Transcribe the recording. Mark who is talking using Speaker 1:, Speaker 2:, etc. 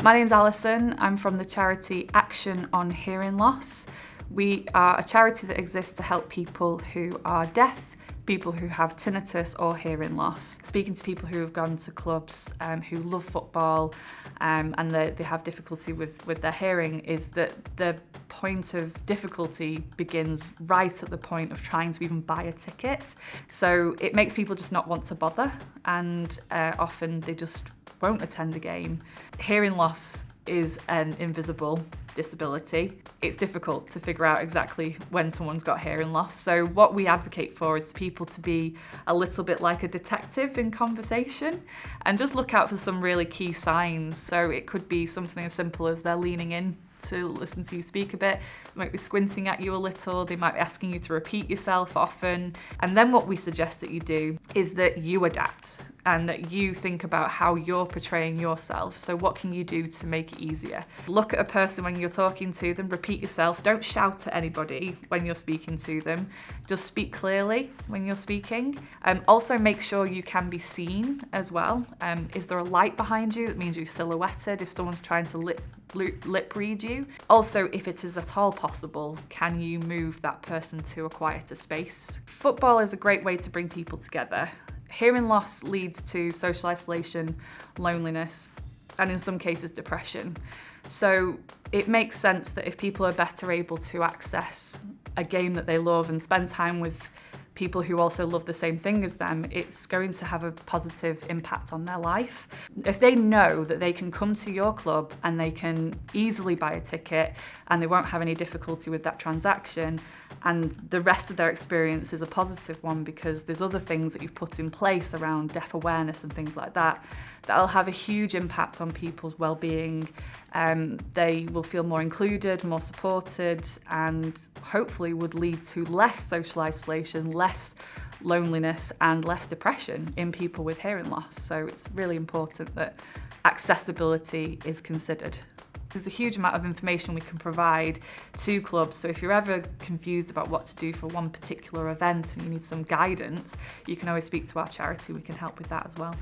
Speaker 1: My name's Alison. I'm from the charity Action on Hearing Loss. We are a charity that exists to help people who are deaf, people who have tinnitus or hearing loss. Speaking to people who have gone to clubs, who love football, and they have difficulty with their hearing, is that the point of difficulty begins right at the point of trying to even buy a ticket. So it makes people just not want to bother, and often they just won't attend a game. Hearing loss is an invisible disability. It's difficult to figure out exactly when someone's got hearing loss. So what we advocate for is people to be a little bit like a detective in conversation and just look out for some really key signs. So it could be something as simple as they're leaning in to listen to you speak a bit, they might be squinting at you a little, they might be asking you to repeat yourself often. And then what we suggest that you do is that you adapt and that you think about how you're portraying yourself. So what can you do to make it easier? Look at a person when you're talking to them, repeat yourself, don't shout at anybody when you're speaking to them, just speak clearly when you're speaking. Also make sure you can be seen as well. Is there a light behind you? That means you're silhouetted if someone's trying to lip read you. Also, if it is at all possible, can you move that person to a quieter space? Football is a great way to bring people together. Hearing loss leads to social isolation, loneliness, and in some cases depression. So it makes sense that if people are better able to access a game that they love and spend time with people who also love the same thing as them, it's going to have a positive impact on their life. If they know that they can come to your club and they can easily buy a ticket and they won't have any difficulty with that transaction, and the rest of their experience is a positive one because there's other things that you've put in place around deaf awareness and things like that, that'll have a huge impact on people's well-being. They will feel more included, more supported, and hopefully would lead to less social isolation, less loneliness and less depression in people with hearing loss. So it's really important that accessibility is considered. There's a huge amount of information we can provide to clubs, so if you're ever confused about what to do for one particular event and you need some guidance, you can always speak to our charity, we can help with that as well.